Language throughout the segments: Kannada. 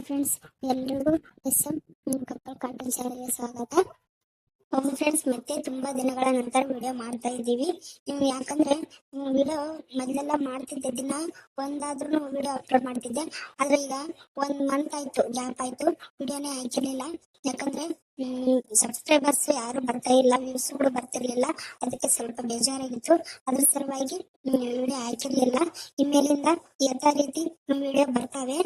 ಫ್ರೆಂಡ್ಸ್, ಎಲ್ರಿಗೂ ಎಸ್.ಎಂ ಕಪ್ಪಲ್ ಕಾರ್ಟೂನ್ ಚಾನಲ್ಗೆ ಸ್ವಾಗತ. ಹೌದು ಫ್ರೆಂಡ್ಸ್, ಮತ್ತೆ ತುಂಬಾ ದಿನಗಳ ನಂತರ ವಿಡಿಯೋ ಮಾಡ್ತಾ ಇದ್ದೀವಿ. ಯಾಕಂದ್ರೆ ವಿಡಿಯೋ ಮೊದಲೆಲ್ಲ ಮಾಡ್ತಿದ್ದೆ, ದಿನ ಒಂದಾದ್ರೂ ವಿಡಿಯೋ ಅಪ್ಲೋಡ್ ಮಾಡ್ತಿದ್ದೆ. ಆದ್ರೆ ಈಗ 1 ಮಂತ್ ಆಯ್ತು, ಗ್ಯಾಪ್ ಆಯ್ತು, ವಿಡಿಯೋನೇ ಹಾಕಿರ್ಲಿಲ್ಲ. ಯಾಕಂದ್ರೆ ಸಬ್ಸ್ಕ್ರೈಬರ್ಸ್ ಯಾರು ಬರ್ತಾ ಇಲ್ಲ, ವ್ಯೂಸ್ ಕೂಡ ಬರ್ತಿರ್ಲಿಲ್ಲ. ಅದಕ್ಕೆ ಸ್ವಲ್ಪ ಬೇಜಾರಾಗಿತ್ತು. ಅದ್ರ ಸಲುವಾಗಿ ವಿಡಿಯೋ ಹಾಕಿರ್ಲಿಲ್ಲ. ಇನ್ಮೇಲಿಂದ ಯಥಾ ರೀತಿ ವಿಡಿಯೋ ಬರ್ತಾವೆ.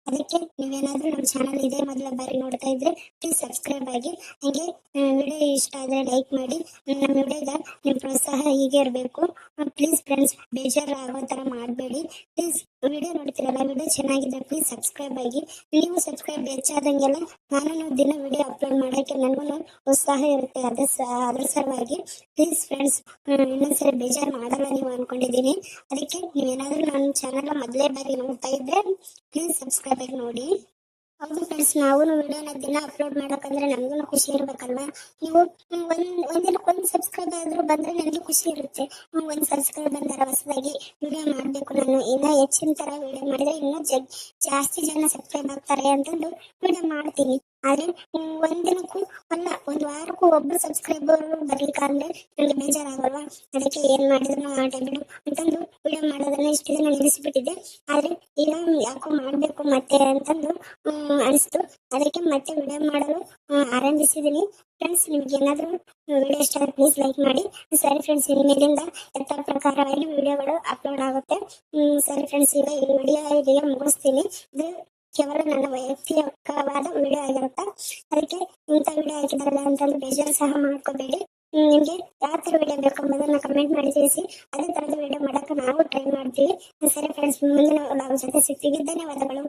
ಅದಕ್ಕೆ ನೀವೇನಾದ್ರೂ ನಮ್ಮ ಚಾನಲ್ ಇದೇ ಮೊದಲ ಬಾರಿ ನೋಡ್ತಾ ಇದ್ರೆ ಪ್ಲೀಸ್ ಸಬ್ಸ್ಕ್ರೈಬ್ ಆಗಿ. ಹಾಗೆ ವಿಡಿಯೋ ಇಷ್ಟ ಆದ್ರೆ ಲೈಕ್ ಮಾಡಿ. ನಮ್ಮ ವಿಡಿಯೋಗ ನಿಮ್ ಪ್ರೋತ್ಸಾಹ ಹೀಗೆ ಇರಬೇಕು. ಪ್ಲೀಸ್ ಫ್ರೆಂಡ್ಸ್, ಬೇಜಾರು ಆಗೋ ತರ ಮಾಡಬೇಡಿ. ಪ್ಲೀಸ್ ವಿಡಿಯೋ ನೋಡ್ತಿರಲ್ಲ, ವಿಡಿಯೋ ಚೆನ್ನಾಗಿದ್ರೆ ಪ್ಲೀಸ್ ಸಬ್ಸ್ಕ್ರೈಬ್ ಆಗಿ. ನೀವು ಸಬ್ಸ್ಕ್ರೈಬ್ ಹೆಚ್ಚಾದಂಗೆಲ್ಲ ನಾನು ದಿನ ವಿಡಿಯೋ ಅಪ್ಲೋಡ್ ಮಾಡೋಕ್ಕೆ ನನಗೂ ಉತ್ಸಾಹ ಇರುತ್ತೆ. ಅದ್ರ ಸಲುವಾಗಿ ಪ್ಲೀಸ್ ಫ್ರೆಂಡ್ಸ್, ಇನ್ನೊಂದ್ಸರಿ ಬೇಜಾರು ಮಾಡಲ್ಲ ನೀವು ಅನ್ಕೊಂಡಿದ್ದೀನಿ. ಅದಕ್ಕೆ ನೀವೇನಾದ್ರೂ ನನ್ನ ಚಾನಲ್ ಮೊದಲೇ ಬಾರಿ ನೋಡ್ತಾ ಇದ್ರೆ ಪ್ಲೀಸ್ ಸಬ್ಸ್ಕ್ರೈಬ್ ಆಗಿ ನೋಡಿ. ಹೌದು ಫ್ರೆಂಡ್ಸ್, ನಾವು ವಿಡಿಯೋನ ದಿನ ಅಪ್ಲೋಡ್ ಮಾಡಕಂದ್ರೆ ನಮಗೂ ಖುಷಿ ಇರ್ಬೇಕಲ್ವಾ. ನೀವು ಒಂದಿನಕ್ಕೆ 1 ಸಬ್ಸ್ಕ್ರೈಬ್ ಆದ್ರೂ ಬಂದ್ರೆ ನನಗೆ ಖುಷಿ ಇರುತ್ತೆ. 1 ಸಬ್ಸ್ಕ್ರೈಬ್ ಬಂದಾರ, ಹೊಸದಾಗಿ ವಿಡಿಯೋ ಮಾಡ್ಬೇಕು, ನಾನು ಇನ್ನ ಹೆಚ್ಚಿನ ತರ ವಿಡಿಯೋ ಮಾಡಿದ್ರೆ ಇನ್ನೂ ಜಾಸ್ತಿ ಜನ ಸಬ್ಸ್ಕ್ರೈಬ್ ಆಗ್ತಾರೆ ಅಂತಂದು ವಿಡಿಯೋ ಮಾಡ್ತೀನಿ. ಆದ್ರೆ ಒಂದಿನಕ್ಕೂ ಅಲ್ಲ, 1 ವಾರಕ್ಕೂ ಒಬ್ರು ಸಬ್ಸ್ಕ್ರೈಬರ್ ಬರ್ಲಿಕ್ಕಂದ್ರೆ ನನಗೆ ಬೇಜಾರಾಗಲ್ವಾ. ಅದಕ್ಕೆ ಏನ್ ಮಾಡಿದ್ರು ಆಟೆ ಬಿಡು ಅಂತಂದು ವಿಡಿಯೋ ಮಾಡೋದನ್ನ ಇಷ್ಟು ದಿನ ನಿಲ್ಲಿಸ್ಬಿಟ್ಟಿದ್ದೆ. ಆದ್ರೆ ಈಗ ಯಾಕೋ ಮಾಡ್ಬೇಕು ಮತ್ತೆ ಅಂತಂದು ಅನಿಸ್ತು. ಅದಕ್ಕೆ ಮತ್ತೆ ವಿಡಿಯೋ ಮಾಡಲು ಆರಂಭಿಸಿದೀನಿ. ಫ್ರೆಂಡ್ಸ್, ನಿಮ್ಗೆ ಏನಾದ್ರೂ ವಿಡಿಯೋ ಇಷ್ಟ ಆದ್ರೆ ಪ್ಲೀಸ್ ಲೈಕ್ ಮಾಡಿ. ಸರಿ ಫ್ರೆಂಡ್ಸ್, ಇನ್ಮೇಲಿಂದ ಯಥಾ ಪ್ರಕಾರವಾಗಿ ವಿಡಿಯೋಗಳು ಅಪ್ಲೋಡ್ ಆಗುತ್ತೆ. ಸರಿ ಫ್ರೆಂಡ್ಸ್, ಈಗ ಈ ವಿಡಿಯೋ ಇಲ್ಲಿಗೆ ಮುಗಿಸ್ತೀನಿ. ಇದು ಕೇವಲ ನನ್ನ ವೈಯಕ್ತಿಕವಾದ ವಿಡಿಯೋ ಆಗಿರುತ್ತೆ. ಅದಕ್ಕೆ ಇಂಥ ವಿಡಿಯೋ ಹಾಕಿದಾರಲ್ಲ ಅಂತಂದು ಬೇಜಾರು ಸಹ ಮಾಡ್ಕೋಬೇಡಿ. ನಿಮ್ಗೆ ಯಾವ ತರ ವಿಡಿಯೋ ಬೇಕೆಂಬುದನ್ನ ಕಮೆಂಟ್ ಮಾಡಿ ತಿಳಿಸಿ. ಅದೇ ತರದ ವಿಡಿಯೋ ಮಾಡಕ್ಕೆ ನಾವು ಟ್ರೈ ಮಾಡ್ತೀವಿ. ಸರಿ ಫ್ರೆಂಡ್ಸ್, ಮುಂದಿನ ಜೊತೆ ಸಿಗ್ತೀವಿ. ಧನ್ಯವಾದಗಳು.